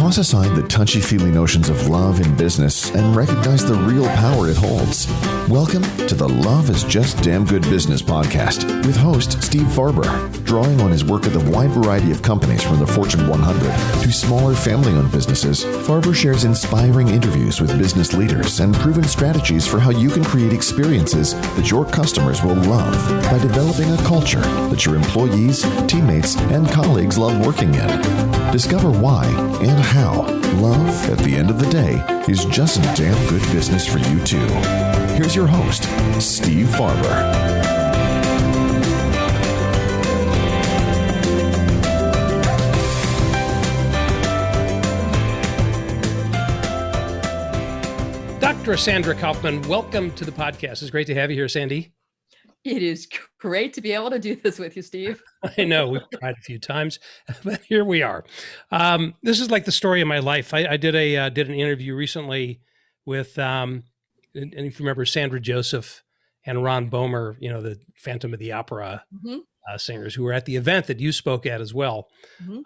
Toss aside the touchy-feely notions of love in business and recognize the real power it holds. Welcome to the Love is Just Damn Good Business podcast with host Steve Farber. Drawing on his work with a wide variety of companies from the Fortune 100 to smaller family-owned businesses, Farber shares inspiring interviews with business leaders and proven strategies for how you can create experiences that your customers will love by developing a culture that your employees, teammates, and colleagues love working in. Discover why and how love, at the end of the day, is just a damn good business for you too. Here's your host, Steve Farber. Dr. Sandra Kaufman, welcome to the podcast. It's great to have you here, Sandy. It is great to be able to do this with you, Steve. I know we've tried a few times, but here we are. This is like the story of my life. I did an interview recently with, and if you remember, Sandra Joseph and Ron Boehmer, you know, the Phantom of the Opera singers who were at the event that you spoke at as well.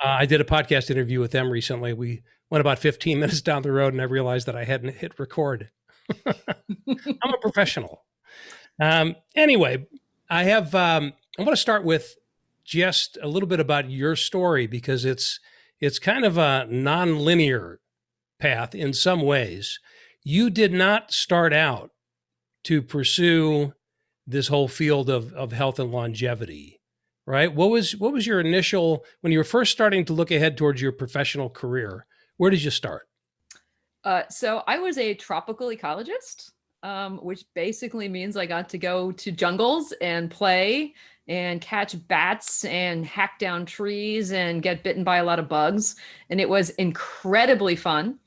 I did a podcast interview with them recently. We went about 15 minutes down the road and I realized that I hadn't hit record. I'm a professional. Anyway, I want to start with just a little bit about your story because it's kind of a non-linear path in some ways. You did not start out to pursue this whole field of health and longevity, right? What was your initial, when you were first starting to look ahead towards your professional career, where did you start? So I was a tropical ecologist. Which basically means I got to go to jungles and play and catch bats and hack down trees and get bitten by a lot of bugs. And it was incredibly fun.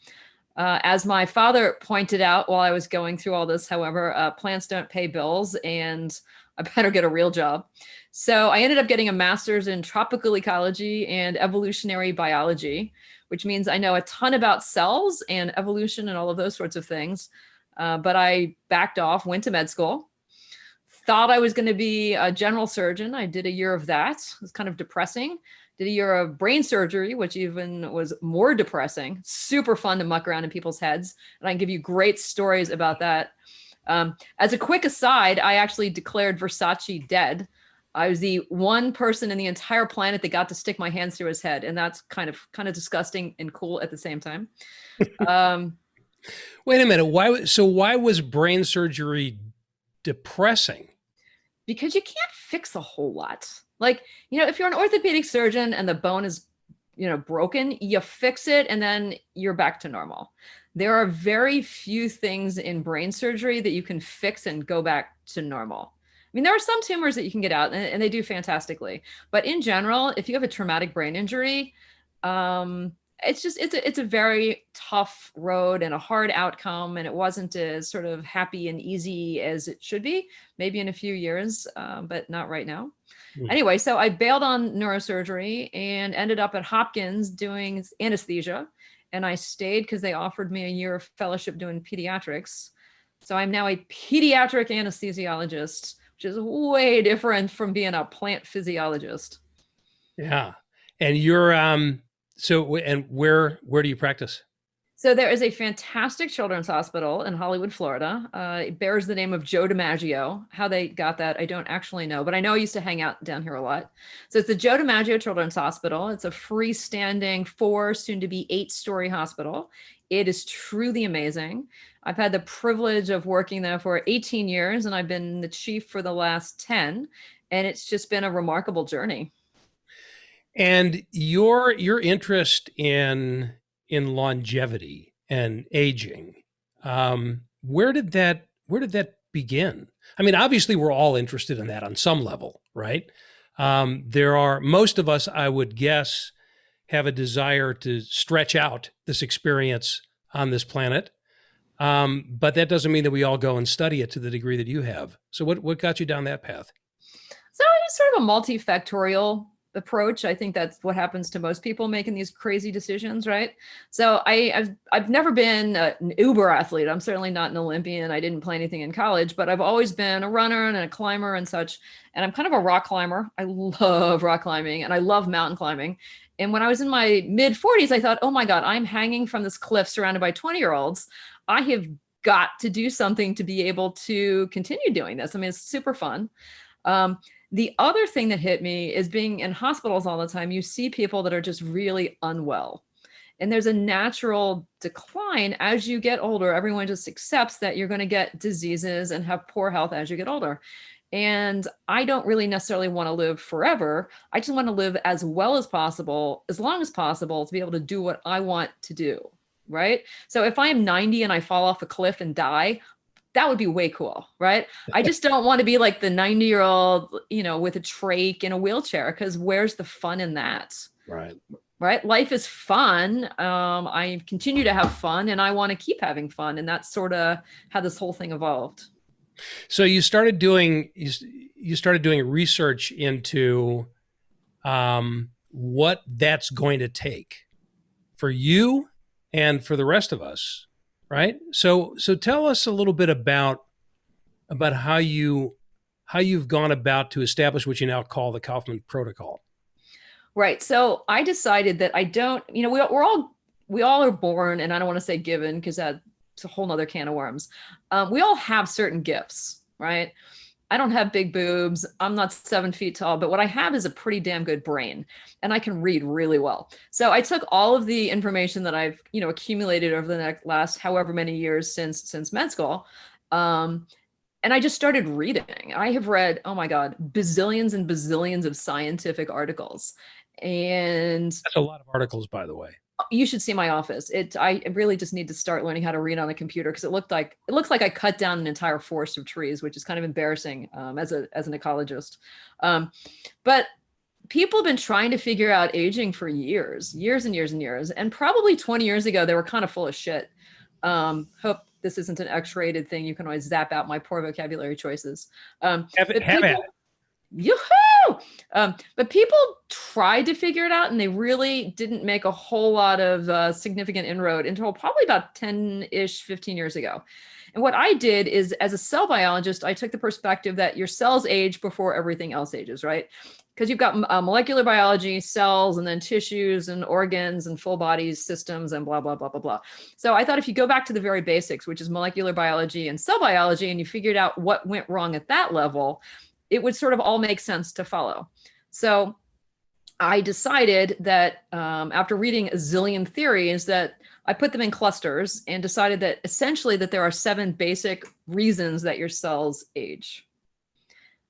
As my father pointed out while I was going through all this, however, plants don't pay bills and I better get a real job. So I ended up getting a master's in tropical ecology and evolutionary biology, which means I know a ton about cells and evolution and all of those sorts of things. But I backed off, went to med school, thought I was going to be a general surgeon. I did a year of that. It was kind of depressing. Did a year of brain surgery, which even was more depressing. Super fun to muck around in people's heads. And I can give you great stories about that. As a quick aside, I actually declared Versace dead. I was the one person in the entire planet that got to stick my hands through his head. And that's kind of disgusting and cool at the same time. Wait a minute. Why was brain surgery depressing? Because you can't fix a whole lot. Like, if you're an orthopedic surgeon and the bone is, broken, you fix it and then you're back to normal. There are very few things in brain surgery that you can fix and go back to normal. I mean, there are some tumors that you can get out and they do fantastically. But in general, if you have a traumatic brain injury, it's a very tough road and a hard outcome. And it wasn't as sort of happy and easy as it should be, maybe in a few years, but not right now. Anyway, so I bailed on neurosurgery and ended up at Hopkins doing anesthesia. And I stayed because they offered me a year of fellowship doing pediatrics. So I'm now a pediatric anesthesiologist, which is way different from being a plant physiologist. Yeah. And you're, where do you practice? So there is a fantastic children's hospital in Hollywood, Florida. It bears the name of Joe DiMaggio. How they got that, I don't actually know, but I know I used to hang out down here a lot. So it's the Joe DiMaggio Children's Hospital. It's a freestanding 4, soon to be 8-story hospital. It is truly amazing. I've had the privilege of working there for 18 years and I've been the chief for the last 10. And it's just been a remarkable journey. And your interest in longevity and aging, where did that begin? I mean, obviously we're all interested in that on some level, right? Most of us, I would guess, have a desire to stretch out this experience on this planet. But that doesn't mean that we all go and study it to the degree that you have. So what got you down that path? So it was sort of a multifactorial approach. I think that's what happens to most people making these crazy decisions, right? So I've never been an uber athlete. I'm certainly not an Olympian. I didn't play anything in college, but I've always been a runner and a climber and such. And I'm kind of a rock climber. I love rock climbing and I love mountain climbing. And when I was in my mid 40s, I thought, oh my God, I'm hanging from this cliff surrounded by 20-year-olds. I have got to do something to be able to continue doing this. I mean, it's super fun. The other thing that hit me is being in hospitals all the time. You see people that are just really unwell. And there's a natural decline as you get older. Everyone just accepts that you're going to get diseases and have poor health as you get older. And I don't really necessarily want to live forever. I just want to live as well as possible, as long as possible, to be able to do what I want to do. Right. So if I'm 90 and I fall off a cliff and die, that would be way cool, right? I just don't want to be like the 90-year-old, with a trach in a wheelchair, because where's the fun in that? Right. Life is fun. I continue to have fun and I want to keep having fun. And that's sort of how this whole thing evolved. So you started doing research into what that's going to take for you and for the rest of us. Right. So tell us a little bit about how you've gone about to establish what you now call the Kaufmann Protocol. Right. So I decided that I don't, we all are born, and I don't want to say given because that's a whole nother can of worms. We all have certain gifts, right? I don't have big boobs. I'm not 7 feet tall, but what I have is a pretty damn good brain and I can read really well. So I took all of the information that I've, accumulated over the last however many years since med school. And I just started reading. I have read, oh my God, bazillions and bazillions of scientific articles. And that's a lot of articles, by the way. You should see my office. I really just need to start learning how to read on a computer, because it looks like I cut down an entire forest of trees, which is kind of embarrassing as an ecologist. But people have been trying to figure out aging for years and years and years. And probably 20 years ago, they were kind of full of shit. Hope this isn't an X-rated thing. You can always zap out my poor vocabulary choices. Have it. Yoo-hoo! But people tried to figure it out and they really didn't make a whole lot of significant inroad until probably about 10-ish, 15 years ago. And what I did is, as a cell biologist, I took the perspective that your cells age before everything else ages, right? Because you've got molecular biology, cells, and then tissues and organs and full bodies, systems, and blah, blah, blah, blah, blah. So I thought if you go back to the very basics, which is molecular biology and cell biology, and you figured out what went wrong at that level, it would sort of all make sense to follow. So I decided that after reading a zillion theories, that I put them in clusters and decided that essentially that there are 7 basic reasons that your cells age.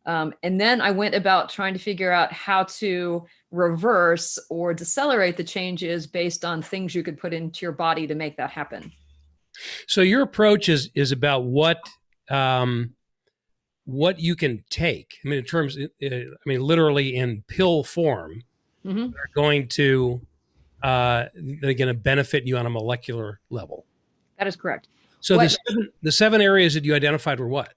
And then I went about trying to figure out how to reverse or decelerate the changes based on things you could put into your body to make that happen. So your approach is about what you can take. I mean, literally in pill form, mm-hmm. are going to they're going to benefit you on a molecular level. That is correct. So the 7 areas that you identified were what?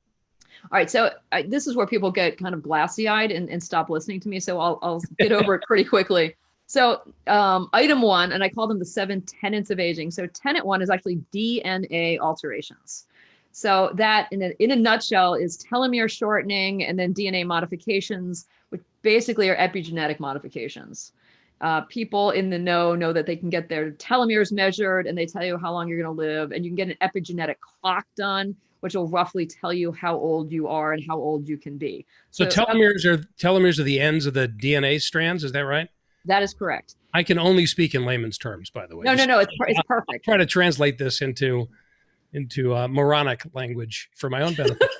All right. So this is where people get kind of glassy-eyed and stop listening to me. So I'll get over it pretty quickly. So item 1, and I call them the 7 tenets of aging. So tenet 1 is actually DNA alterations. So that in a nutshell is telomere shortening and then DNA modifications, which basically are epigenetic modifications. People in the know that they can get their telomeres measured and they tell you how long you're going to live, and you can get an epigenetic clock done, which will roughly tell you how old you are and how old you can be. So telomeres are the ends of the DNA strands. Is that right? That is correct. I can only speak in layman's terms, by the way. No, it's perfect. I'll try to translate this into moronic language for my own benefit.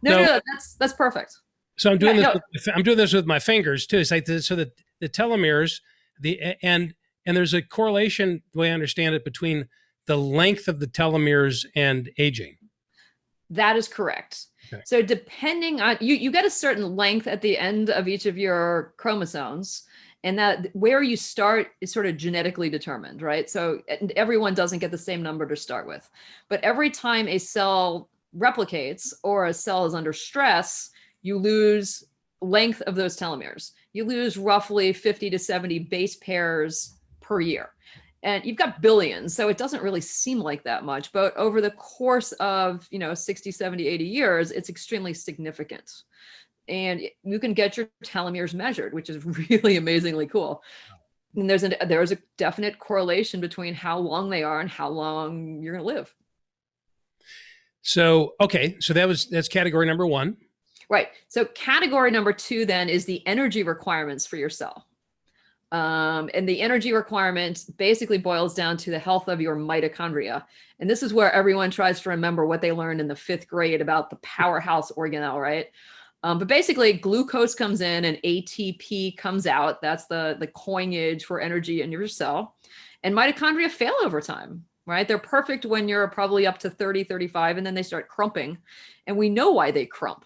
No, that's perfect. So I'm doing this with my fingers too. It's like so that the telomeres, and there's a correlation, the way I understand it, between the length of the telomeres and aging. That is correct. Okay. So depending on you get a certain length at the end of each of your chromosomes. And that where you start is sort of genetically determined, right? So everyone doesn't get the same number to start with. But every time a cell replicates or a cell is under stress, you lose length of those telomeres. You lose roughly 50 to 70 base pairs per year. And you've got billions, so it doesn't really seem like that much. But over the course of, 60, 70, 80 years, it's extremely significant. And you can get your telomeres measured, which is really amazingly cool. And there's a definite correlation between how long they are and how long you're going to live. So, okay. So that's category number one. Right. So category number two then is the energy requirements for your cell. And the energy requirement basically boils down to the health of your mitochondria. And this is where everyone tries to remember what they learned in the 5th grade about the powerhouse organelle, right? But basically glucose comes in and ATP comes out. That's the coinage for energy in your cell. And mitochondria fail over time, right? They're perfect when you're probably up to 30, 35, and then they start crumping. And we know why they crump.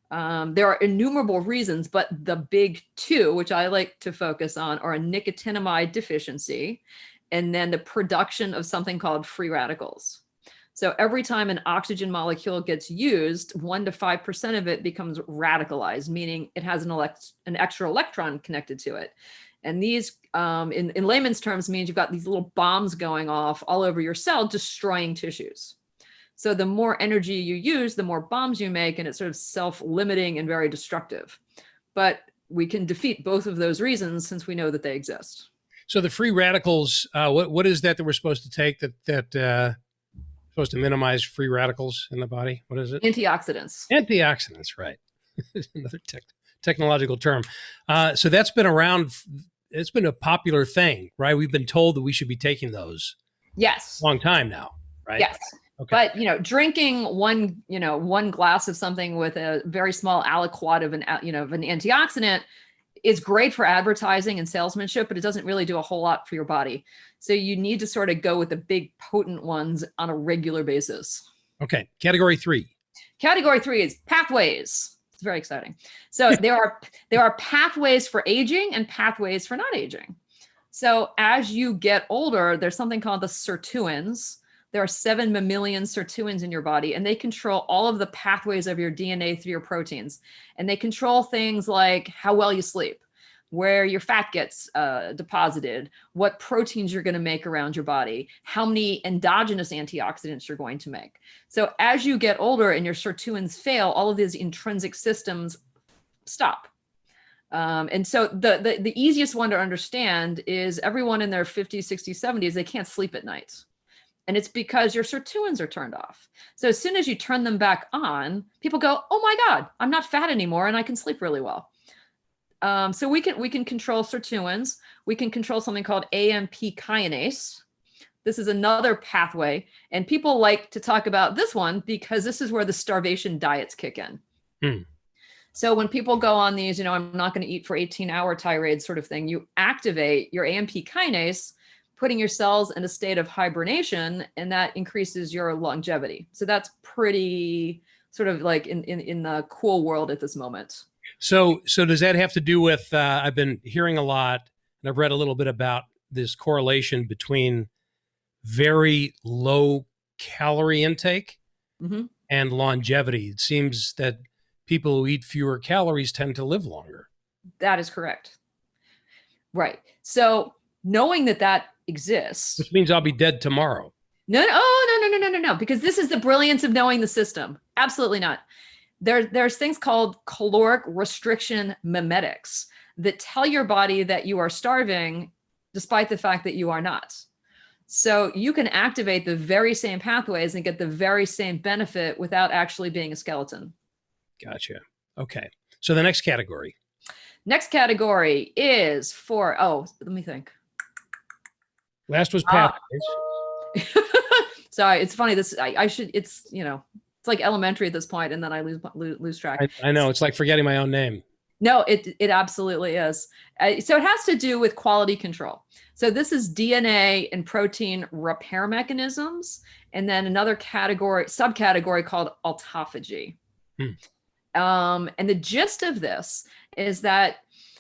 There are innumerable reasons, but the big two, which I like to focus on, are a nicotinamide deficiency and then the production of something called free radicals. So every time an oxygen molecule gets used, 1 to 5% of it becomes radicalized, meaning it has an extra electron connected to it. And these, in layman's terms, means you've got these little bombs going off all over your cell, destroying tissues. So the more energy you use, the more bombs you make, and it's sort of self-limiting and very destructive. But we can defeat both of those reasons since we know that they exist. So the free radicals, what is that we're supposed to take that supposed to minimize free radicals in the body? What is it? Antioxidants. Antioxidants, right. Another technological term. So that's been around. It's been a popular thing, right? We've been told that we should be taking those. Yes. A long time now, right? Yes. Okay. But, drinking one glass of something with a very small aliquot of an antioxidant is great for advertising and salesmanship, but it doesn't really do a whole lot for your body. So you need to sort of go with the big potent ones on a regular basis. Okay. Category 3. Category 3 is pathways. It's very exciting. So there are pathways for aging and pathways for not aging. So as you get older, there's something called the Sirtuins. There are 7 mammalian sirtuins in your body, and they control all of the pathways of your DNA through your proteins. And they control things like how well you sleep, where your fat gets deposited, what proteins you're going to make around your body, how many endogenous antioxidants you're going to make. So as you get older and your sirtuins fail, all of these intrinsic systems stop. And so the easiest one to understand is everyone in their 50s, 60s, 70s, they can't sleep at night. And it's because your sirtuins are turned off. So as soon as you turn them back on, people go, oh my God, I'm not fat anymore and I can sleep really well. So we can control sirtuins. We can control something called AMP kinase. This is another pathway. And people like to talk about this one because this is where the starvation diets kick in. So when people go on these, I'm not going to eat for 18-hour tirades sort of thing, you activate your AMP kinase, putting your cells in a state of hibernation, and that increases your longevity. So that's pretty sort of like in the cool world at this moment. So does that have to do with, I've been hearing a lot, and I've read a little bit about this correlation between very low calorie intake and longevity. It seems that people who eat fewer calories tend to live longer. That is correct. Right. So knowing that exists. Which means I'll be dead tomorrow. No, because this is the brilliance of knowing the system. Absolutely not. There's things called caloric restriction mimetics that tell your body that you are starving despite the fact that you are not. So you can activate the very same pathways and get the very same benefit without actually being a skeleton. Gotcha. Okay. So the next category. Next category is for, let me think. Last was pathways. Sorry, it's funny. It's like elementary at this point, and then I lose track. I know. It's like forgetting my own name. No, it absolutely is. So it has to do with quality control. So this is DNA and protein repair mechanisms, and then another subcategory called autophagy. And the gist of this is that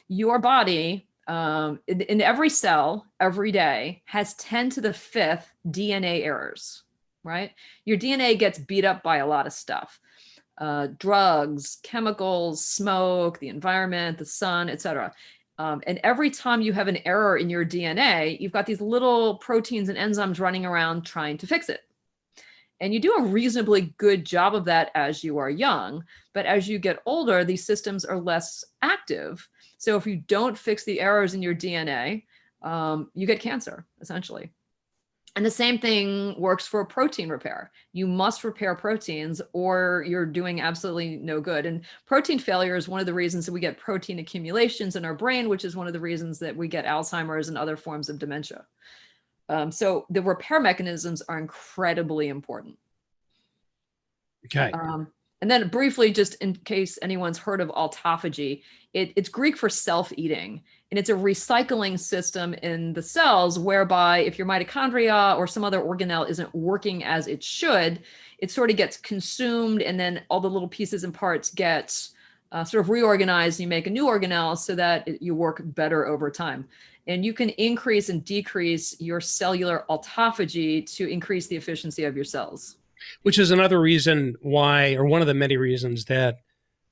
your body, in every cell, every day, has 10 to the 5th DNA errors, right? Your DNA gets beat up by a lot of stuff. drugs, chemicals, smoke, the environment, the sun, etc. And every time you have an error in your DNA, you've got these little proteins and enzymes running around trying to fix it. And you do a reasonably good job of that as you are young. But as you get older, these systems are less active. So if you don't fix the errors in your DNA, you get cancer, essentially. And the same thing works for protein repair. You must repair proteins or you're doing absolutely no good. And protein failure is one of the reasons that we get protein accumulations in our brain, which is one of the reasons that we get Alzheimer's and other forms of dementia. So the repair mechanisms are incredibly important. Okay. And then briefly, just in case anyone's heard of autophagy, it's Greek for self-eating. And it's a recycling system in the cells whereby if your mitochondria or some other organelle isn't working as it should, it sort of gets consumed and then all the little pieces and parts get sort of reorganized. And you make a new organelle so that you work better over time. And you can increase and decrease your cellular autophagy to increase the efficiency of your cells. Which is another reason why, or one of the many reasons that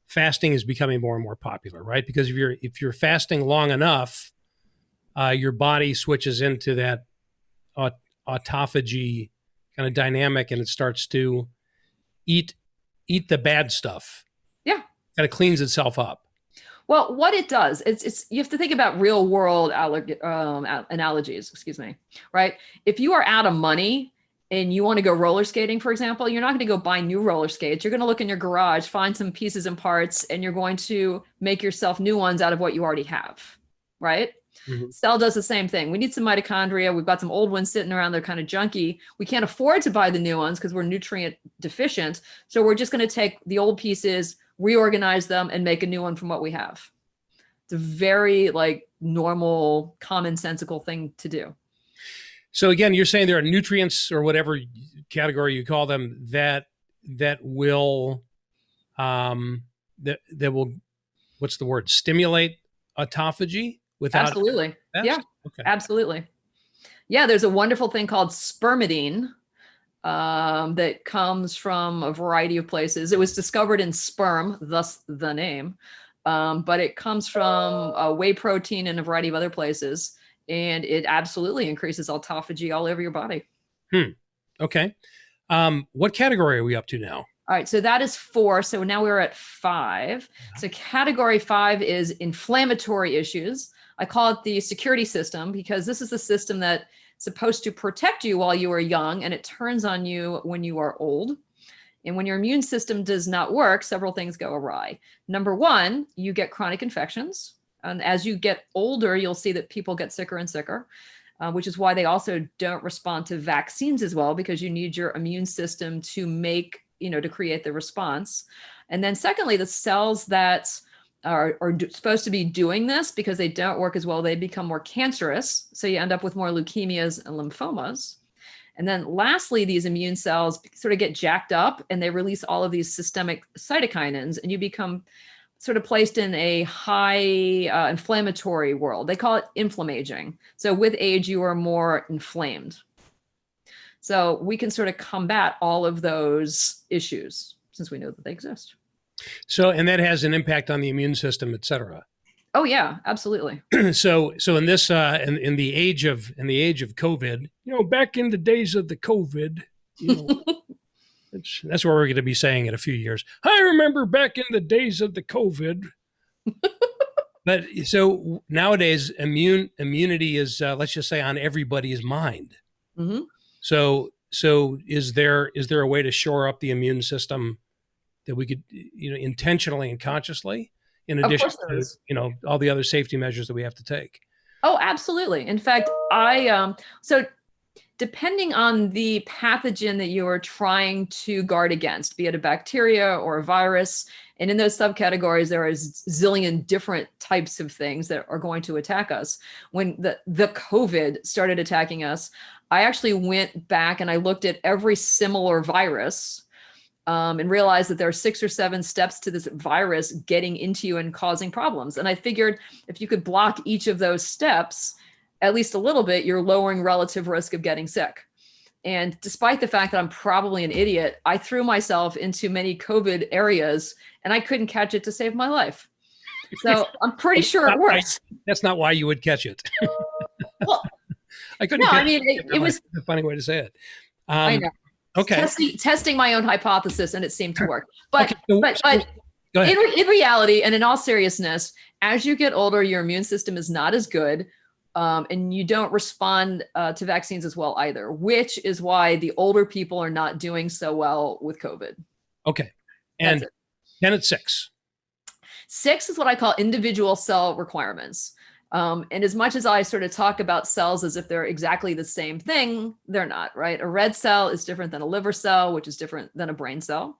fasting is becoming more and more popular, right? Because if you're fasting long enough, your body switches into that autophagy kind of dynamic, and it starts to eat the bad stuff. Yeah, kind of cleans itself up. Well, what it does, it's you have to think about real world analogies, excuse me, right? If you are out of money and you want to go roller skating, for example, you're not going to go buy new roller skates. You're going to look in your garage, find some pieces and parts, and you're going to make yourself new ones out of what you already have, right? Mm-hmm. Cell does the same thing. We need some mitochondria. We've got some old ones sitting around. They're kind of junky. We can't afford to buy the new ones because we're nutrient deficient. So we're just going to take the old pieces, reorganize them, and make a new one from what we have. It's a very normal, commonsensical thing to do. So again, you're saying there are nutrients or whatever category you call them that will what's the word, stimulate autophagy without absolutely fast? Yeah, okay. Absolutely. Yeah, there's a wonderful thing called spermidine that comes from a variety of places. It was discovered in sperm, thus the name, but it comes from whey protein and a variety of other places. And it absolutely increases autophagy all over your body. Okay. What category are we up to now? All right. So that is 4. So now we're at 5. So category 5 is inflammatory issues. I call it the security system because this is the system that's supposed to protect you while you are young, and it turns on you when you are old. And when your immune system does not work, several things go awry. Number 1, you get chronic infections. And as you get older, you'll see that people get sicker and sicker, which is why they also don't respond to vaccines as well, because you need your immune system to to create the response. And then secondly, the cells that are supposed to be doing this, because they don't work as well, they become more cancerous. So you end up with more leukemias and lymphomas. And then lastly, these immune cells sort of get jacked up and they release all of these systemic cytokinins, and you become sort of placed in a high inflammatory world. They call it inflammaging. So with age, you are more inflamed. So we can sort of combat all of those issues since we know that they exist. So, and that has an impact on the immune system, et cetera. Oh yeah, absolutely. So in this, in the age of COVID, back in the days of the COVID, that's what we're going to be saying in a few years. I remember back in the days of the COVID. But so nowadays, immunity is, let's just say, on everybody's mind. Mm-hmm. So is there a way to shore up the immune system that we could, intentionally and consciously, in addition to, all the other safety measures that we have to take? Oh, absolutely. In fact, so depending on the pathogen that you are trying to guard against, be it a bacteria or a virus, and in those subcategories, there are a zillion different types of things that are going to attack us. When the COVID started attacking us, I actually went back and I looked at every similar virus and realized that there are 6 or 7 steps to this virus getting into you and causing problems. And I figured if you could block each of those steps, at least a little bit, you're lowering relative risk of getting sick. And despite the fact that I'm probably an idiot, I threw myself into many COVID areas and I couldn't catch it to save my life. So I'm pretty sure it works. That's not why you would catch it. Well, I couldn't. No, I mean, it was a funny way to say it. I know. Okay. Testing my own hypothesis, and it seemed to work. But okay, go ahead. In reality, and in all seriousness, as you get older, your immune system is not as good. And you don't respond to vaccines as well either, which is why the older people are not doing so well with COVID. Okay. And tenet 6. 6 is what I call individual cell requirements. And as much as I sort of talk about cells as if they're exactly the same thing, they're not, right? A red cell is different than a liver cell, which is different than a brain cell.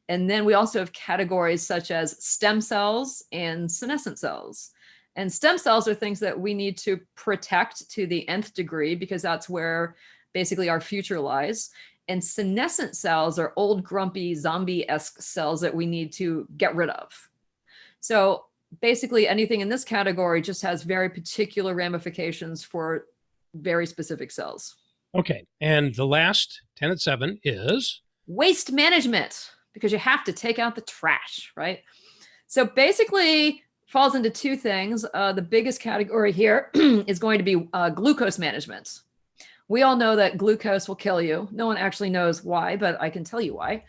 And then we also have categories such as stem cells and senescent cells. And stem cells are things that we need to protect to the nth degree because that's where basically our future lies. And senescent cells are old, grumpy, zombie-esque cells that we need to get rid of. So basically anything in this category just has very particular ramifications for very specific cells. Okay. And the last, tenet 7, is? Waste management, because you have to take out the trash, right? So basically falls into 2 things. The biggest category here is going to be glucose management. We all know that glucose will kill you. No one actually knows why, but I can tell you why.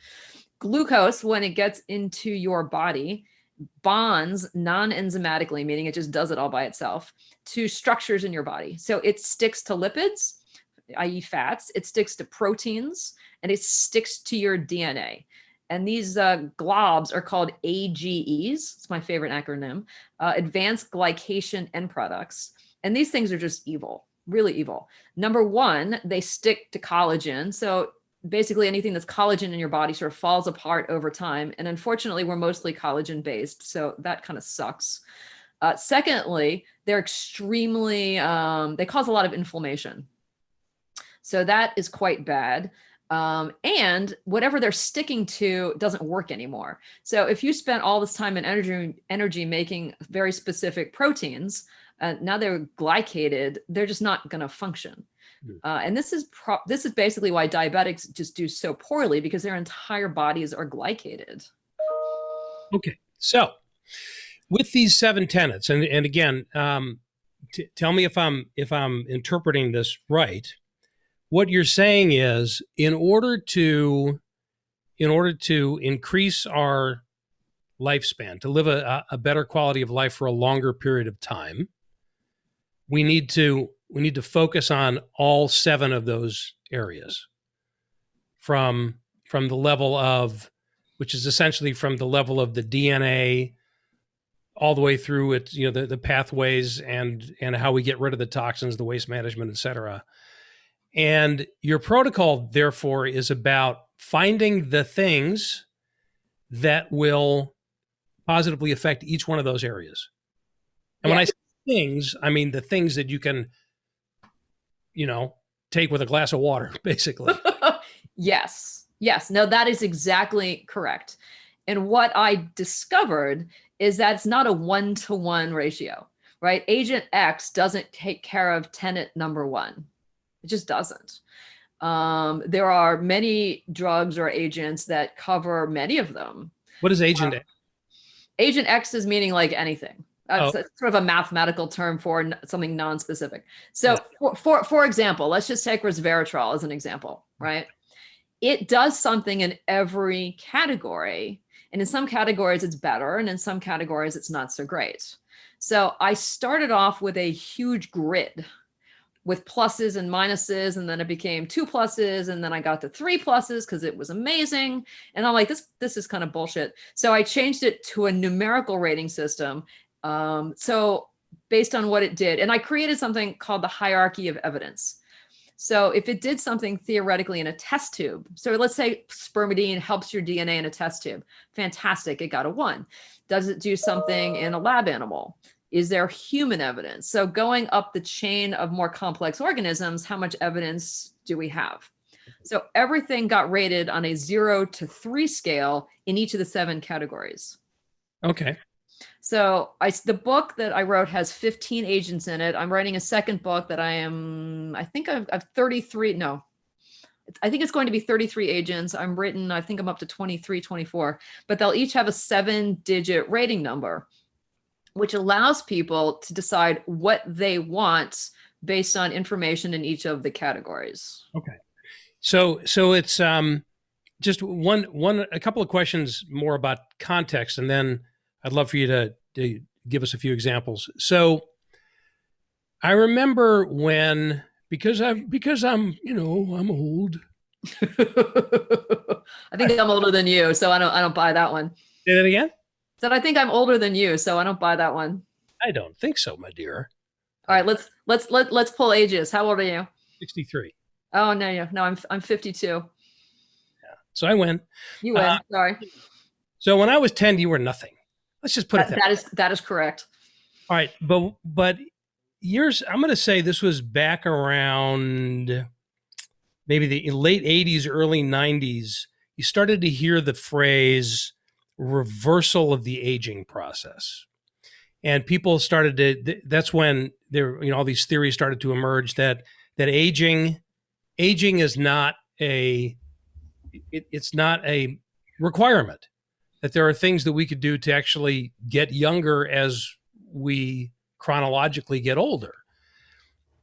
Glucose, when it gets into your body, bonds non-enzymatically, meaning it just does it all by itself, to structures in your body. So it sticks to lipids, i.e. fats, it sticks to proteins, and it sticks to your DNA. And these globs are called AGEs. It's my favorite acronym, advanced glycation end products. And these things are just evil, really evil. Number 1, they stick to collagen. So basically anything that's collagen in your body sort of falls apart over time. And unfortunately, we're mostly collagen based. So that kind of sucks. Secondly, they're extremely, they cause a lot of inflammation. So that is quite bad. And whatever they're sticking to doesn't work anymore. So if you spent all this time and energy making very specific proteins, now they're glycated, they're just not going to function. And this is basically why diabetics just do so poorly, because their entire bodies are glycated. Okay. So with these 7 tenets, and again, tell me if I'm interpreting this right. What you're saying is, in order to increase our lifespan, to live a better quality of life for a longer period of time, we need to focus on all 7 of those areas, from the level of, which is essentially from the level of the DNA all the way through it, the pathways and how we get rid of the toxins, the waste management, et cetera. And your protocol, therefore, is about finding the things that will positively affect each one of those areas. And when I say things, I mean the things that you can, take with a glass of water, basically. Yes. No, that is exactly correct. And what I discovered is that it's not a 1-to-1 ratio, right? Agent X doesn't take care of tenet number 1. It just doesn't. There are many drugs or agents that cover many of them. What is Agent X? Agent X is meaning like anything. It's sort of a mathematical term for something non-specific. So for example, let's just take resveratrol as an example, right? It does something in every category. And in some categories, it's better. And in some categories, it's not so great. So I started off with a huge grid with pluses and minuses, and then it became 2 pluses, and then I got to 3 pluses because it was amazing. And I'm like, this is kind of bullshit. So I changed it to a numerical rating system. So based on what it did, and I created something called the hierarchy of evidence. So if it did something theoretically in a test tube, so let's say spermidine helps your DNA in a test tube, fantastic, it got a 1. Does it do something in a lab animal? Is there human evidence? So going up the chain of more complex organisms, how much evidence do we have? So everything got rated on a 0 to 3 scale in each of the 7 categories. Okay. So the book that I wrote has 15 agents in it. I'm writing a second book that I think I've 33. No, I think it's going to be 33 agents. I think I'm up to 23, 24, but they'll each have a 7-digit rating number, which allows people to decide what they want based on information in each of the categories. Okay. So it's just a couple of questions more about context, and then I'd love for you to give us a few examples. So I remember when, because I'm I'm old. I think I'm older than you, so I don't buy that one. Say that again? Said I think I'm older than you, so I don't buy that one. I don't think so, my dear. All right, let's pull ages. How old are you? 63. Oh no, I'm 52. Yeah. So I win. You win. Sorry. So when I was 10, you were nothing. Let's just put it that is correct. All right, but years, I'm going to say this was back around maybe the late 80s, early 90s. You started to hear the phrase reversal of the aging process. And people started to, that's when there, all these theories started to emerge that aging is not it's not a requirement, that there are things that we could do to actually get younger as we chronologically get older.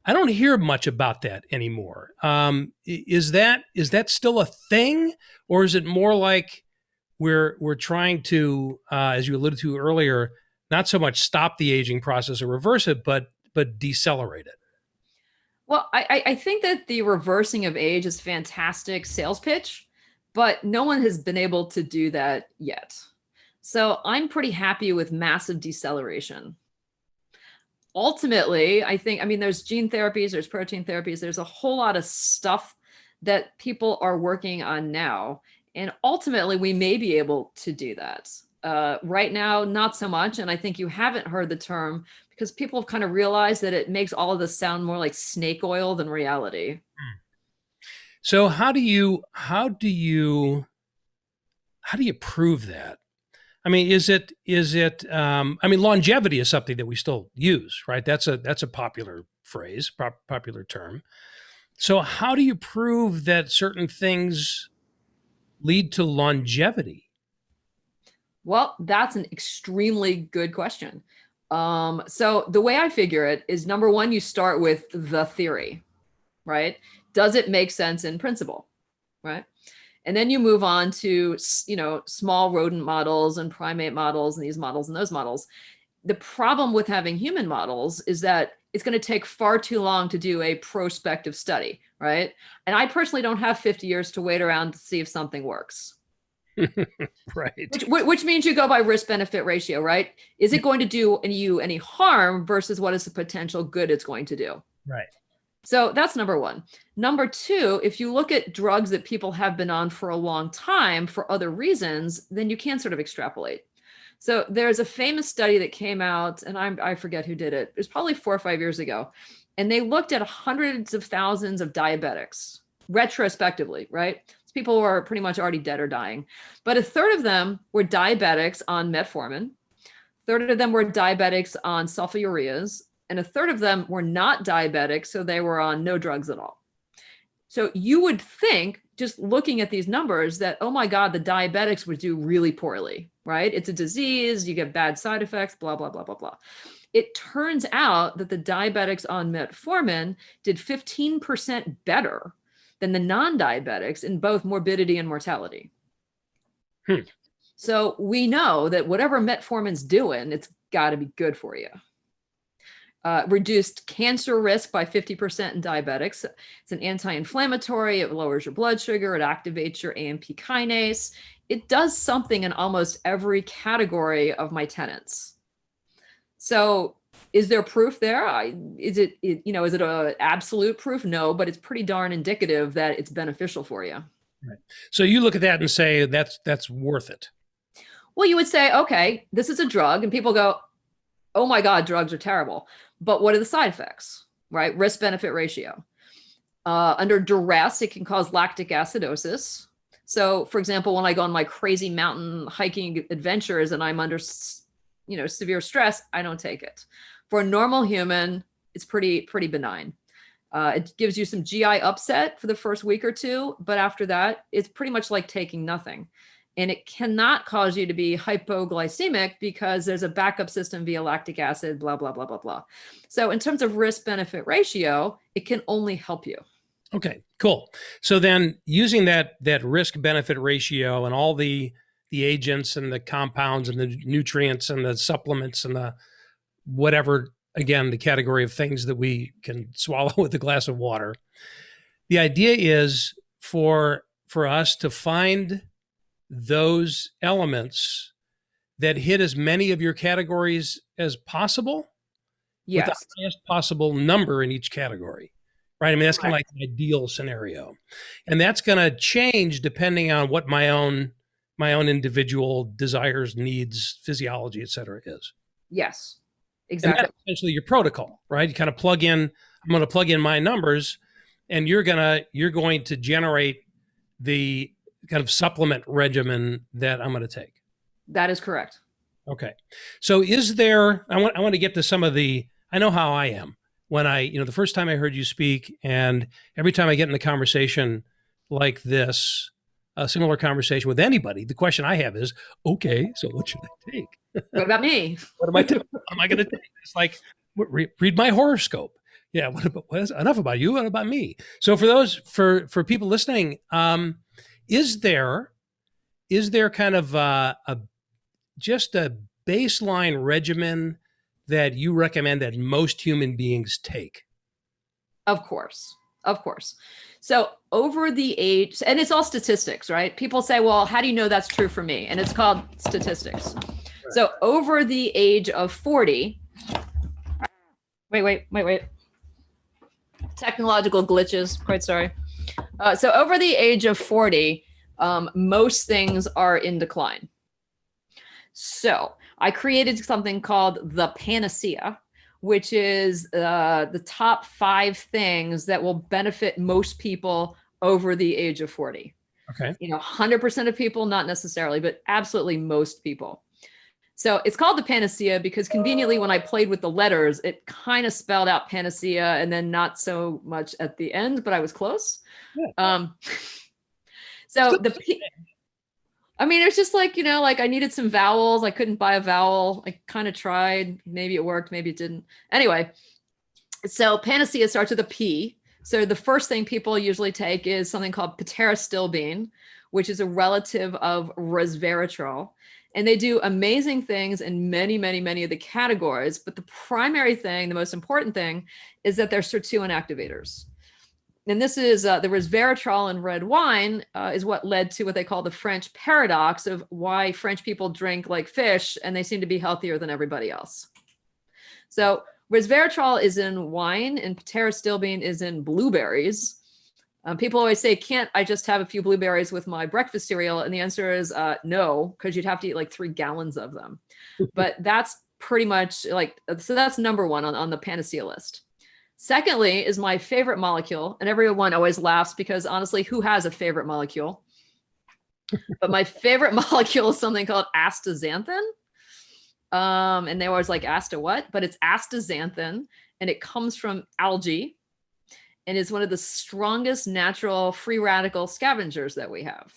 I don't hear much about that anymore. Is that still a thing, or is it more like we're trying to, as you alluded to earlier, not so much stop the aging process or reverse it, but decelerate it? Well, I think that the reversing of age is fantastic sales pitch, but no one has been able to do that yet. So I'm pretty happy with massive deceleration. Ultimately, there's gene therapies, there's protein therapies, there's a whole lot of stuff that people are working on now. And ultimately, we may be able to do that. Right now, not so much. And I think you haven't heard the term because people have kind of realized that it makes all of this sound more like snake oil than reality. So how do you prove that? I mean, is it, longevity is something that we still use, right? That's a popular phrase, popular term. So how do you prove that certain things lead to longevity? Well, that's an extremely good question. So the way I figure it is, number one, you start with the theory, right? Does it make sense in principle, right? And then you move on to, small rodent models and primate models and these models and those models. The problem with having human models is that it's going to take far too long to do a prospective study, right? And I personally don't have 50 years to wait around to see if something works. Right. Which means you go by risk-benefit ratio, right? Is it going to do you any harm versus what is the potential good it's going to do? Right. So that's number one. Number two, if you look at drugs that people have been on for a long time for other reasons, then you can sort of extrapolate. So there's a famous study that came out, and I forget who did it. It was probably 4 or 5 years ago. And they looked at hundreds of thousands of diabetics retrospectively, right? People who are pretty much already dead or dying. But a third of them were diabetics on metformin. A third of them were diabetics on sulfonylureas. And a third of them were not diabetics, so they were on no drugs at all. So you would think, just looking at these numbers, that, oh my God, the diabetics would do really poorly, right? It's a disease, you get bad side effects, blah, blah, blah, blah, blah. It turns out that the diabetics on metformin did 15% better than the non-diabetics in both morbidity and mortality. So we know that whatever metformin's doing, it's got to be good for you. Reduced cancer risk by 50% in diabetics. It's an anti-inflammatory. It lowers your blood sugar. It activates your AMP kinase. It does something in almost every category of my tenets. So is there proof there? Is it an absolute proof? No, but it's pretty darn indicative that it's beneficial for you. Right. So you look at that and say that's worth it. Well, you would say, okay, this is a drug, and people go, oh my God, drugs are terrible. But what are the side effects, right? Risk-benefit ratio. Under duress, it can cause lactic acidosis. So, for example, when I go on my crazy mountain hiking adventures and I'm under, severe stress, I don't take it. For a normal human, it's pretty benign. It gives you some GI upset for the first week or two, but after that, it's pretty much like taking nothing. And it cannot cause you to be hypoglycemic because there's a backup system via lactic acid, blah, blah, blah, blah, blah. So in terms of risk benefit ratio, it can only help you. Okay, cool. So then using that risk benefit ratio and all the agents and the compounds and the nutrients and the supplements and the whatever, again, the category of things that we can swallow with a glass of water. The idea is for us to find those elements that hit as many of your categories as possible, Yes. with the highest possible number in each category, right? I mean, that's kind of like the ideal scenario. And that's going to change depending on what my own individual desires, needs, physiology, et cetera, is. Yes, exactly. And that's essentially your protocol, right? You kind of plug in, I'm going to plug in my numbers, and you're going to generate the kind of supplement regimen that I'm going to take. That is correct. Okay. So is there, I want to get to some of I know how I am when the first time I heard you speak, and every time I get in a conversation like this, a similar conversation with anybody, the question I have is, okay, so what should I take? What about me? What am I going to take? It's like, read my horoscope. Yeah. Enough about you. What about me? So for people listening, is there kind of just a baseline regimen that you recommend that most human beings take? Of course. So over the age, and it's all statistics, right? People say, well, how do you know that's true for me? And it's called statistics. Right. So over the age of 40, wait. Technological glitches, quite sorry. So over the age of 40, most things are in decline. So I created something called the Panacea, which is the top 5 things that will benefit most people over the age of 40. Okay. 100% of people, not necessarily, but absolutely most people. So it's called the Panacea because conveniently when I played with the letters, it kind of spelled out panacea and then not so much at the end, but I was close. Yeah. So it's just like, like I needed some vowels. I couldn't buy a vowel. I kind of tried. Maybe it worked. Maybe it didn't. Anyway, so Panacea starts with a P. So the first thing people usually take is something called pterostyl, which is a relative of resveratrol. And they do amazing things in many, many, many of the categories. But the primary thing, the most important thing, is that they're sirtuin activators. And this is the resveratrol in red wine is what led to what they call the French paradox of why French people drink like fish and they seem to be healthier than everybody else. So resveratrol is in wine and pterostyl is in blueberries. People always say, can't I just have a few blueberries with my breakfast cereal? And the answer is no, because you'd have to eat like 3 gallons of them. But that's pretty much so that's number 1 on the Panacea list. Secondly is my favorite molecule, and everyone always laughs because honestly, who has a favorite molecule? But my favorite molecule is something called astaxanthin. And they always like, Asta what? But it's astaxanthin, and it comes from algae, and is one of the strongest natural free radical scavengers that we have.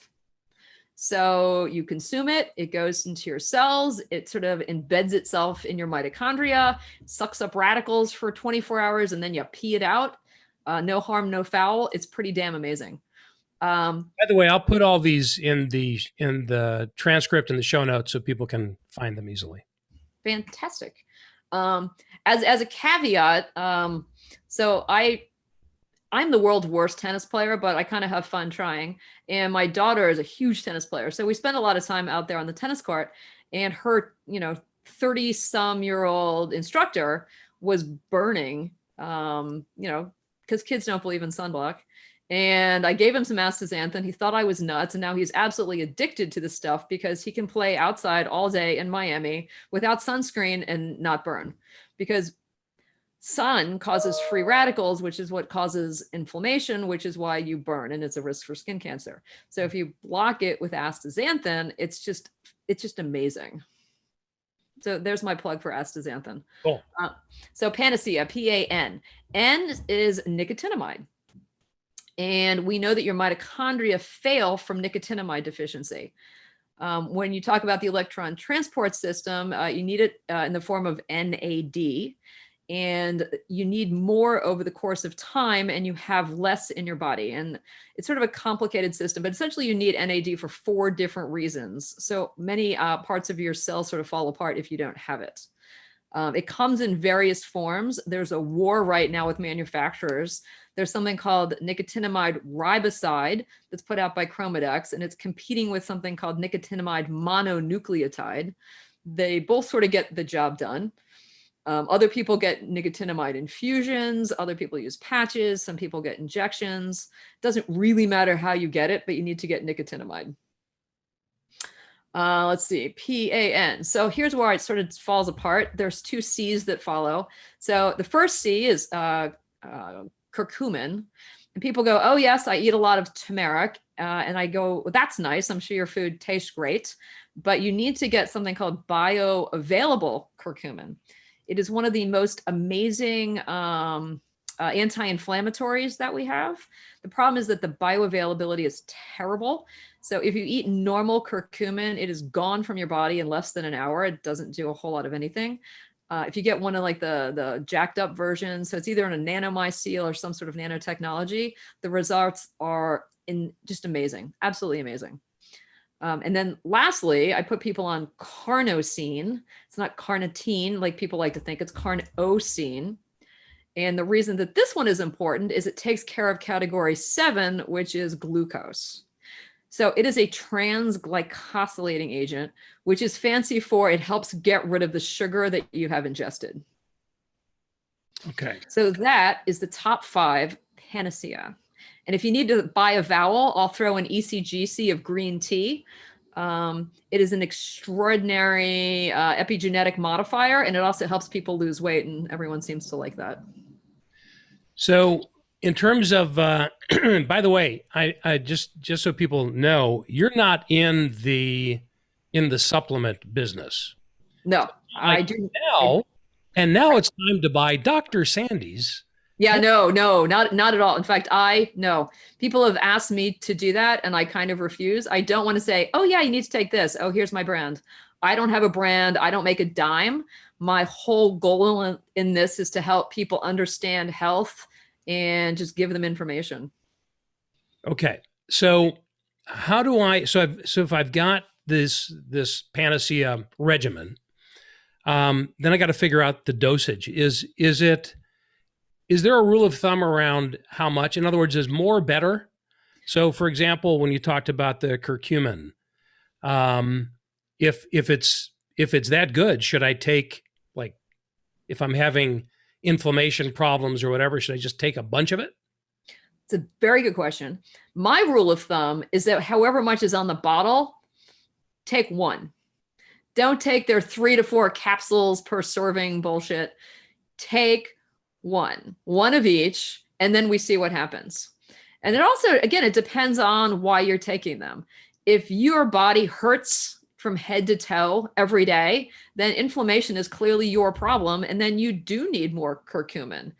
So you consume it, it goes into your cells, it sort of embeds itself in your mitochondria, sucks up radicals for 24 hours, and then you pee it out. No harm, no foul. It's pretty damn amazing. By the way, I'll put all these in the transcript and the show notes so people can find them easily. Fantastic. As a caveat, so I'm the world's worst tennis player, but I kind of have fun trying. And my daughter is a huge tennis player. So we spend a lot of time out there on the tennis court, and her, 30-some-year-old instructor was burning, because kids don't believe in sunblock. And I gave him some astaxanthin. He thought I was nuts. And now he's absolutely addicted to this stuff because he can play outside all day in Miami without sunscreen and not burn, because sun causes free radicals, which is what causes inflammation, which is why you burn, and it's a risk for skin cancer. So if you block it with astaxanthin, it's just amazing. So there's my plug for astaxanthin. Cool. So Panacea, P-A-N. N is nicotinamide. And we know that your mitochondria fail from nicotinamide deficiency. When you talk about the electron transport system, you need it in the form of NAD. And you need more over the course of time, and you have less in your body. And it's sort of a complicated system, but essentially you need NAD for 4 different reasons. So many parts of your cells sort of fall apart if you don't have it. It comes in various forms. There's a war right now with manufacturers. There's something called nicotinamide riboside that's put out by Chromadex, and it's competing with something called nicotinamide mononucleotide. They both sort of get the job done. Other people get nicotinamide infusions. Other people use patches. Some people get injections. Doesn't really matter how you get it, but you need to get nicotinamide. Let's see, PAN. So here's where it sort of falls apart. There's 2 C's that follow. So the first C is curcumin. And people go, oh yes, I eat a lot of turmeric. And I go, well, that's nice. I'm sure your food tastes great. But you need to get something called bioavailable curcumin. It is one of the most amazing anti-inflammatories that we have. The problem is that the bioavailability is terrible. So if you eat normal curcumin, it is gone from your body in less than an hour. It doesn't do a whole lot of anything. If you get one of like the jacked up versions, so it's either in a nanomycel or some sort of nanotechnology, the results are just amazing, absolutely amazing. And then lastly, I put people on carnosine. It's not carnitine like people like to think, it's carnosine. And the reason that this one is important is it takes care of category 7, which is glucose. So it is a transglycosylating agent, which is fancy for it helps get rid of the sugar that you have ingested. Okay. So that is the top 5 panacea. And if you need to buy a vowel, I'll throw an ECGC of green tea. It is an extraordinary epigenetic modifier, and it also helps people lose weight, and everyone seems to like that. So in terms of, by the way, I just so people know, you're not in the supplement business. No, like I do now. And now it's time to buy Dr. Sandy's. Yeah, no, not at all. In fact, no. People have asked me to do that, and I kind of refuse. I don't want to say, oh yeah, you need to take this. Oh, here's my brand. I don't have a brand. I don't make a dime. My whole goal in this is to help people understand health and just give them information. Okay. So how do I, so if I've got this panacea regimen, then I got to figure out the dosage. Is there a rule of thumb around how much? In other words, is more better? So, for example, when you talked about the curcumin, if it's that good, should I take, like, if I'm having inflammation problems or whatever, should I just take a bunch of it? It's a very good question. My rule of thumb is that however much is on the bottle, take 1. Don't take their 3 to 4 capsules per serving bullshit. Take 1 of each, and then we see what happens. And it also, again, it depends on why you're taking them. If your body hurts from head to toe every day, then inflammation is clearly your problem, and then you do need more curcumin.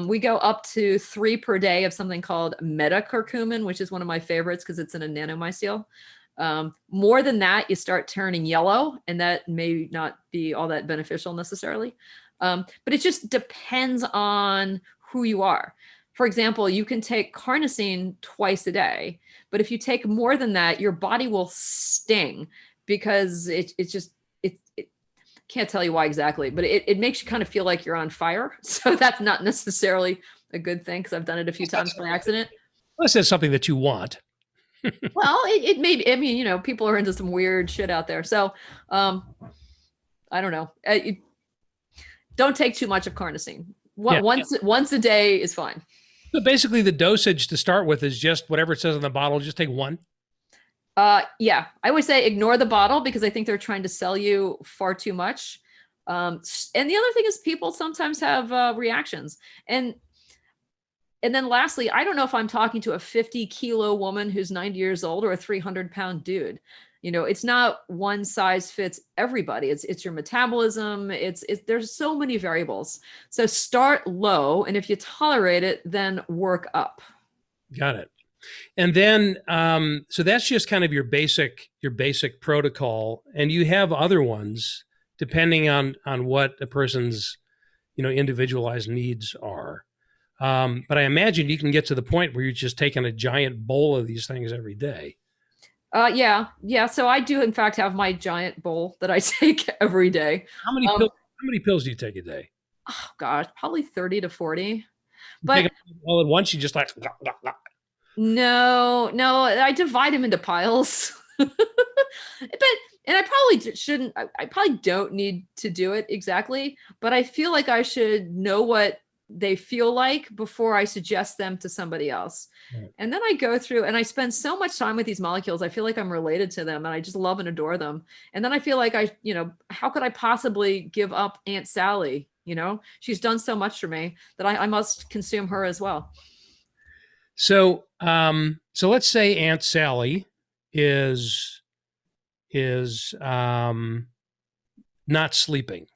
We go up to 3 per day of something called metacurcumin, which is one of my favorites because it's in a nanomycel. More than that, you start turning yellow, and that may not be all that beneficial necessarily. But it just depends on who you are. For example, you can take carnosine twice a day, but if you take more than that, your body will sting because it can't tell you why exactly, but it makes you kind of feel like you're on fire. So that's not necessarily a good thing because I've done it a few times by accident. Unless it's something that you want. Well, it may be, I mean, people are into some weird shit out there. So I don't know. Don't take too much of carnosine. Once a day is fine. So basically the dosage to start with is just whatever it says on the bottle, just take 1. Yeah, I would say ignore the bottle because I think they're trying to sell you far too much. And the other thing is people sometimes have reactions. And then lastly, I don't know if I'm talking to a 50-kilo woman who's 90 years old or a 300-pound dude. It's not one size fits everybody. It's your metabolism. There's so many variables. So start low, and if you tolerate it, then work up. Got it. And then, so that's just kind of your basic protocol, and you have other ones depending on what a person's, individualized needs are. But I imagine you can get to the point where you're just taking a giant bowl of these things every day. Yeah. So I do, in fact, have my giant bowl that I take every day. How many pills do you take a day? Oh gosh, probably 30 to 40. You But take them all at once, you just like. no, I divide them into piles. And I probably shouldn't. I probably don't need to do it exactly, but I feel like I should know what they feel like before I suggest them to somebody else. Right. And then I go through and I spend so much time with these molecules. I feel like I'm related to them and I just love and adore them. And then I feel like how could I possibly give up Aunt Sally? She's done so much for me that I must consume her as well. So let's say Aunt Sally is not sleeping.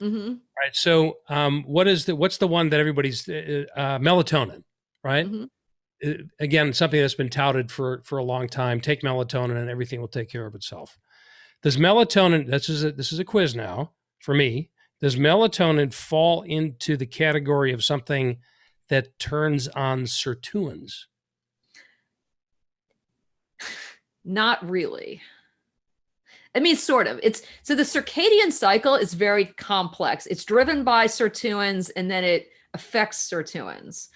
Mm-hmm. Right. So, what's the one that everybody's melatonin, right? Mm-hmm. Again, something that's been touted for a long time. Take melatonin and everything will take care of itself. Does melatonin, this is a quiz now for me. Does melatonin fall into the category of something that turns on sirtuins? Not really. I mean, sort of. So the circadian cycle is very complex. It's driven by sirtuins and then it affects sirtuins.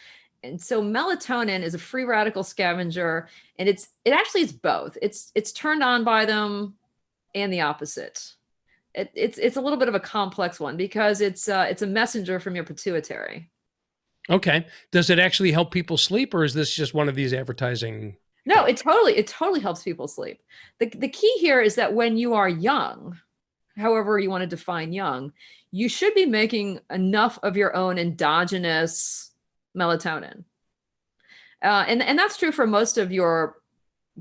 And so melatonin is a free radical scavenger, and it actually is both. It's turned on by them and the opposite. It's a little bit of a complex one because it's a messenger from your pituitary. Okay. Does it actually help people sleep, or is this just one of these advertising? No, it totally helps people sleep. The key here is that when you are young, however you want to define young, you should be making enough of your own endogenous melatonin. And that's true for most of your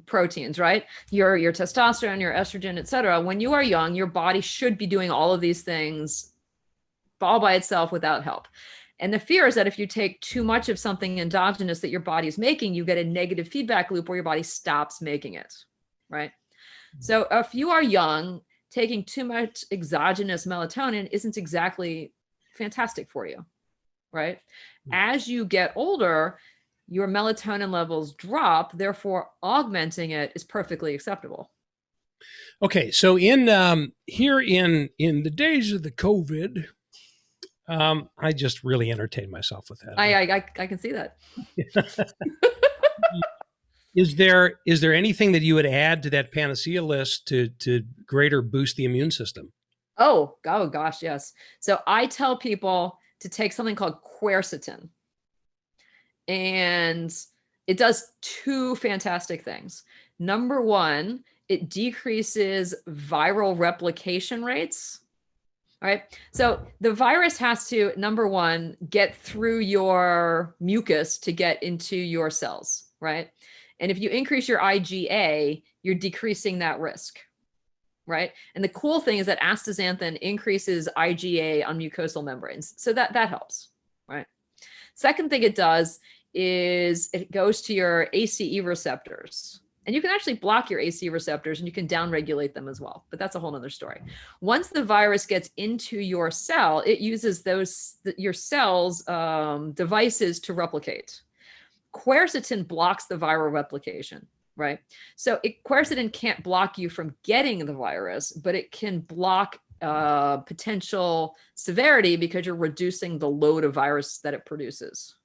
proteins, right? Your testosterone, your estrogen, et cetera. When you are young, your body should be doing all of these things all by itself without help. And the fear is that if you take too much of something endogenous that your body is making, you get a negative feedback loop where your body stops making it, right? So if you are young, taking too much exogenous melatonin isn't exactly fantastic for you, right? As you get older, your melatonin levels drop, therefore augmenting it is perfectly acceptable. Okay, so in here in the days of the COVID, I just really entertain myself with that. I can see that. Is there anything that you would add to that panacea list to greater boost the immune system? Oh gosh, yes. So I tell people to take something called quercetin. And it does two fantastic things. Number one, it decreases viral replication rates. All right. So the virus has to, number one, get through your mucus to get into your cells, right? And if you increase your IgA, you're decreasing that risk, right? And the cool thing is that astaxanthin increases IgA on mucosal membranes. So that helps, right? Second thing it does is it goes to your ACE receptors. And you can actually block your ACE receptors and you can downregulate them as well. But that's a whole nother story. Once the virus gets into your cell, it uses your cell's devices to replicate. Quercetin blocks the viral replication, right? So quercetin can't block you from getting the virus, but it can block potential severity because you're reducing the load of virus that it produces.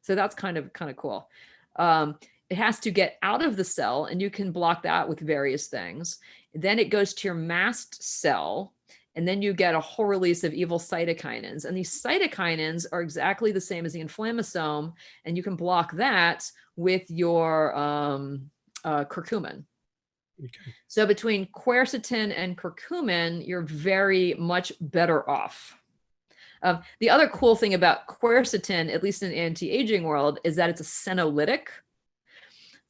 So that's kind of cool. It has to get out of the cell, and you can block that with various things. Then it goes to your mast cell, and then you get a whole release of evil cytokinins. And these cytokinins are exactly the same as the inflammasome, and you can block that with your curcumin. Okay. So between quercetin and curcumin, you're very much better off. The other cool thing about quercetin, at least in the anti-aging world, is that it's a senolytic.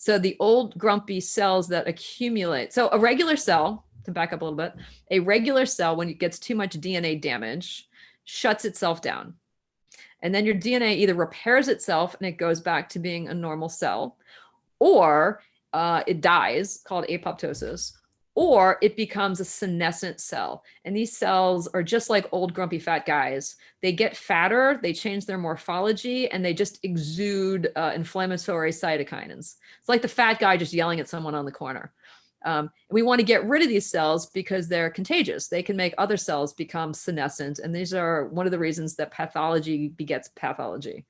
So the old grumpy cells that accumulate. So a regular cell, to back up a little bit, a regular cell, when it gets too much DNA damage, shuts itself down. And then your DNA either repairs itself and it goes back to being a normal cell, or it dies, called apoptosis, or it becomes a senescent cell. And these cells are just like old grumpy fat guys. They get fatter, they change their morphology, and they just exude inflammatory cytokines. It's like the fat guy just yelling at someone on the corner. And we want to get rid of these cells because they're contagious. They can make other cells become senescent. And these are one of the reasons that pathology begets pathology.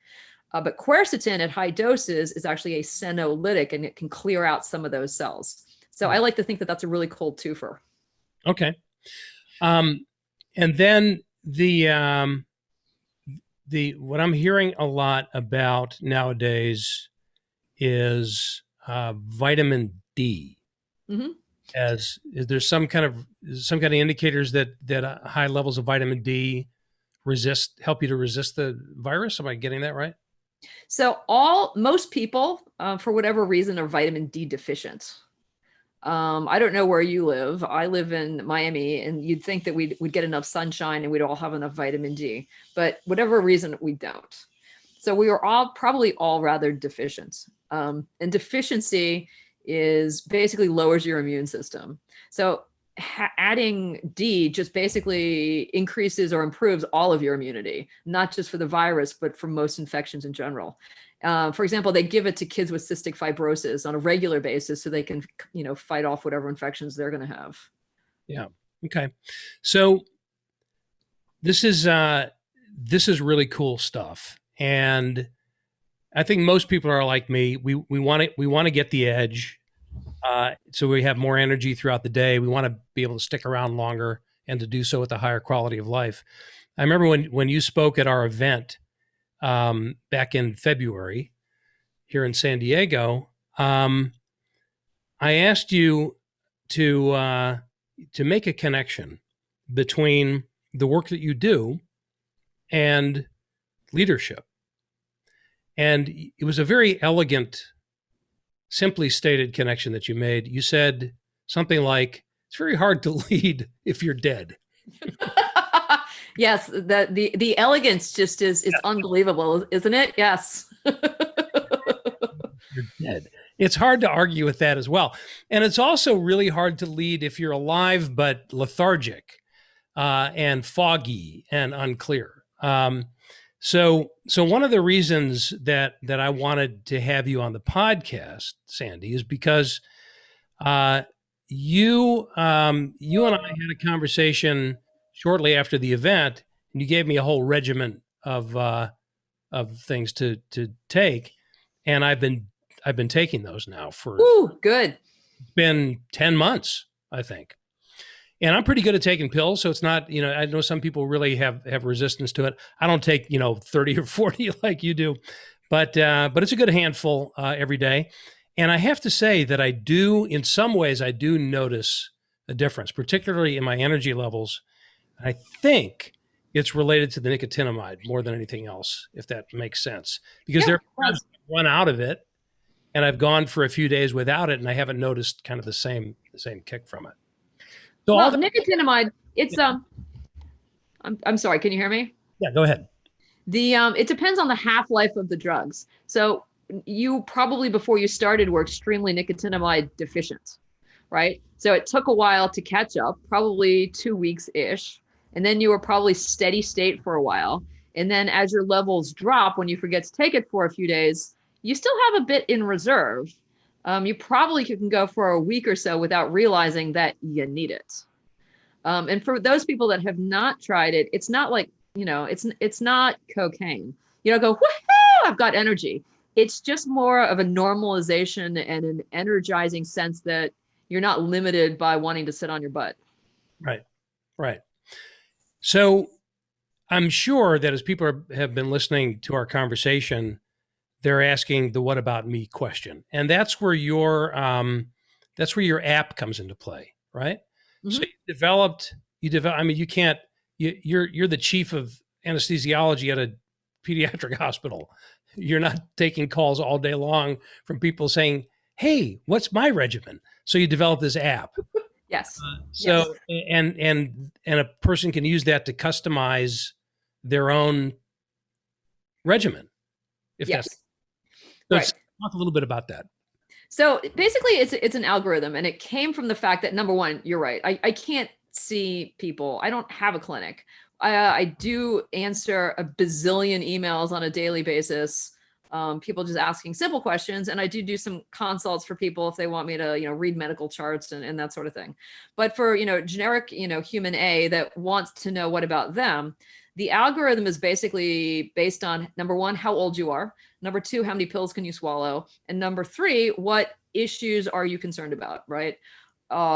But quercetin at high doses is actually a senolytic, and it can clear out some of those cells. So I like to think that that's a really cool twofer. Okay. And then what I'm hearing a lot about nowadays is vitamin D. Mm-hmm. Is there some kind of indicators that high levels of vitamin D help you to resist the virus? Am I getting that right? So most people, for whatever reason, are vitamin D deficient. I don't know where you live. I live in Miami, and you'd think that we'd get enough sunshine and we'd all have enough vitamin D, but whatever reason, we don't. So we are probably all rather deficient. And deficiency is basically lowers your immune system. So adding D just basically increases or improves all of your immunity, not just for the virus, but for most infections in general. For example, they give it to kids with cystic fibrosis on a regular basis so they can, fight off whatever infections they're going to have. Yeah. Okay. So this is really cool stuff. And I think most people are like me. We want to get the edge. So we have more energy throughout the day. We want to be able to stick around longer and to do so with a higher quality of life. I remember when you spoke at our event back in February here in San Diego, I asked you to make a connection between the work that you do and leadership. And it was a very elegant, simply stated connection that you made. You said something like, it's very hard to lead if you're dead. Yes, the elegance just is unbelievable, isn't it? Yes. You're dead. It's hard to argue with that as well. And it's also really hard to lead if you're alive but lethargic and foggy and unclear. So one of the reasons that I wanted to have you on the podcast, Sandy, is because you and I had a conversation shortly after the event, and you gave me a whole regimen of things to take, and I've been taking those now for good. It's been 10 months, I think. And I'm pretty good at taking pills, so it's not, I know some people really have resistance to it. I don't take, 30 or 40 like you do, but it's a good handful every day. And I have to say that in some ways, I do notice a difference, particularly in my energy levels. I think it's related to the nicotinamide more than anything else, if that makes sense. Because there are times I've run out of it, and I've gone for a few days without it, and I haven't noticed kind of the same kick from it. So nicotinamide, it's I'm sorry, can you hear me? Yeah, go ahead. It depends on the half-life of the drugs. So you probably before you started were extremely nicotinamide deficient, right? So it took a while to catch up, probably 2 weeks-ish. And then you were probably steady state for a while. And then as your levels drop, when you forget to take it for a few days, you still have a bit in reserve. You probably can go for a week or so without realizing that you need it. And for those people that have not tried it, it's not like, it's not cocaine. You don't go, woohoo, I've got energy. It's just more of a normalization and an energizing sense that you're not limited by wanting to sit on your butt. Right. So I'm sure that as people have been listening to our conversation, they're asking the "what about me" question, and that's where your app comes into play, right? Mm-hmm. So I mean, you're the chief of anesthesiology at a pediatric hospital. You're not taking calls all day long from people saying, hey, what's my regimen? So you develop this app. Yes. So and a person can use that to customize their own regimen. If Yes. that's Right. talk a little bit about that. So basically, it's an algorithm, and it came from the fact that, number one, you're right. I can't see people. I don't have a clinic. I do answer a bazillion emails on a daily basis. People just asking simple questions, and I do some consults for people if they want me to, read medical charts and that sort of thing. But for generic, human A that wants to know what about them, the algorithm is basically based on, number one, how old you are. Number two, how many pills can you swallow? And number three, what issues are you concerned about, right?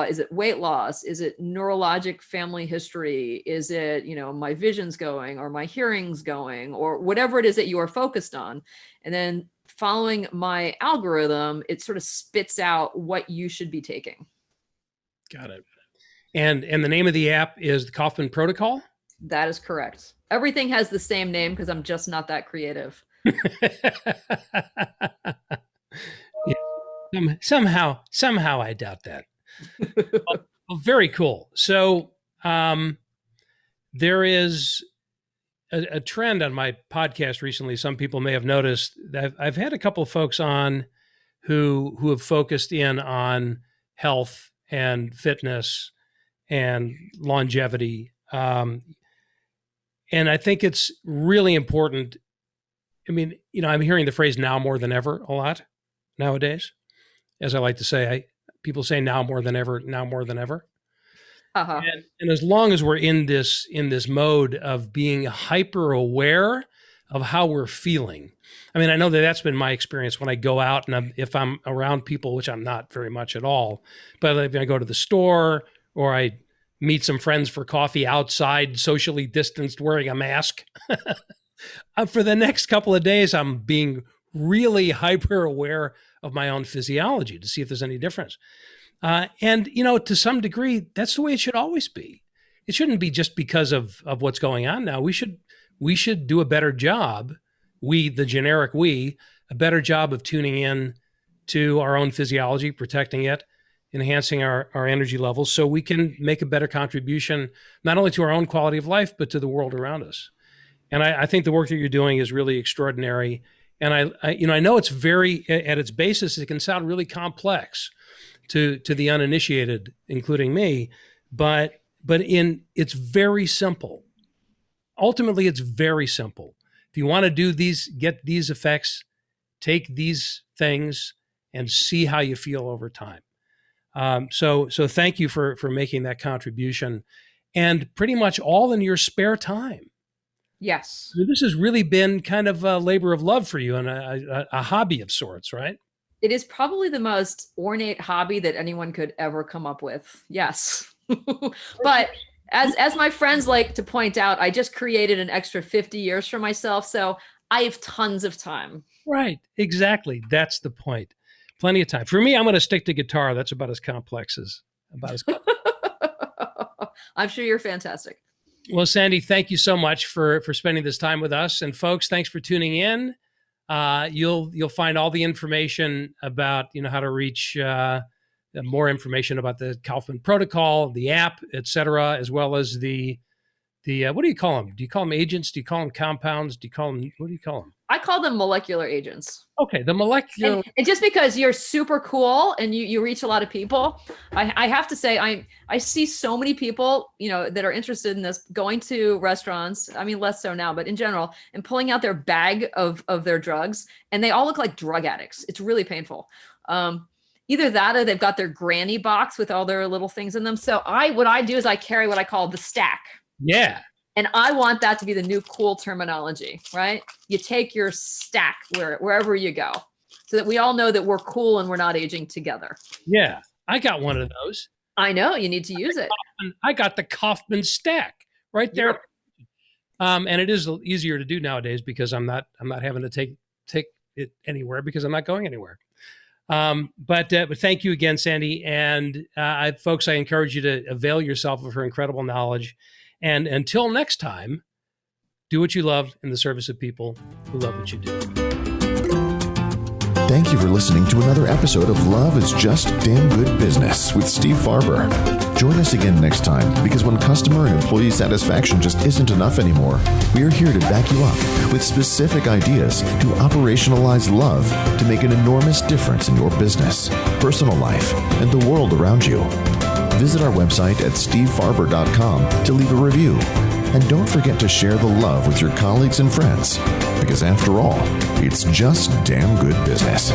Is it weight loss? Is it neurologic family history? Is it, my vision's going or my hearing's going or whatever it is that you are focused on? And then following my algorithm, it sort of spits out what you should be taking. Got it. And the name of the app is the Kaufmann Protocol? That is correct. Everything has the same name because I'm just not that creative. Yeah. Somehow I doubt that. Well, very cool. So there is a trend on my podcast recently. Some people may have noticed that I've had a couple of folks on who have focused in on health and fitness and longevity. And I think it's really important. I mean, I'm hearing the phrase now more than ever a lot nowadays. As I like to say, people say now more than ever. Uh-huh. And as long as we're in this mode of being hyper aware of how we're feeling. I mean, I know that that's been my experience when I go out and if I'm around people, which I'm not very much at all, but if I go to the store or I meet some friends for coffee outside, socially distanced, wearing a mask. For the next couple of days, I'm being really hyper aware of my own physiology to see if there's any difference. And, to some degree, that's the way it should always be. It shouldn't be just because of what's going on now. We should do a better job, a better job of tuning in to our own physiology, protecting it, enhancing our energy levels so we can make a better contribution, not only to our own quality of life, but to the world around us. And I think the work that you're doing is really extraordinary. And I know it's very, at its basis, it can sound really complex to the uninitiated, including me, but it's very simple. Ultimately, it's very simple. If you want to get these effects, take these things and see how you feel over time. So thank you for making that contribution, and pretty much all in your spare time. Yes. This has really been kind of a labor of love for you and a hobby of sorts, right? It is probably the most ornate hobby that anyone could ever come up with. Yes. But as my friends like to point out, I just created an extra 50 years for myself. So I have tons of time. Right. Exactly. That's the point. Plenty of time. For me, I'm going to stick to guitar. That's about as complex as. I'm sure you're fantastic. Well, Sandy, thank you so much for spending this time with us. And folks, thanks for tuning in. You'll find all the information about how to reach more information about the Kaufmann Protocol, the app, etc., as well as the what do you call them? Do you call them agents? Do you call them compounds? What do you call them? I call them molecular agents. Okay, the molecular. And just because you're super cool and you reach a lot of people, I have to say I see so many people that are interested in this going to restaurants. I mean, less so now, but in general, and pulling out their bag of their drugs, and they all look like drug addicts. It's really painful. Either that or they've got their granny box with all their little things in them. So what I do is I carry what I call the stack. Yeah. And I want that to be the new cool terminology, right? You take your stack wherever you go so that we all know that we're cool and we're not aging together. Yeah. I got one of those. I know. You need to use it. I got the Kaufmann stack right there. Yeah. And it is easier to do nowadays because I'm not having to take it anywhere because I'm not going anywhere. But thank you again, Sandy. And folks, I encourage you to avail yourself of her incredible knowledge. And until next time, do what you love in the service of people who love what you do. Thank you for listening to another episode of Love is Just Damn Good Business with Steve Farber. Join us again next time, because when customer and employee satisfaction just isn't enough anymore, we are here to back you up with specific ideas to operationalize love to make an enormous difference in your business, personal life, and the world around you. Visit our website at stevefarber.com to leave a review. And don't forget to share the love with your colleagues and friends, because after all, it's just damn good business.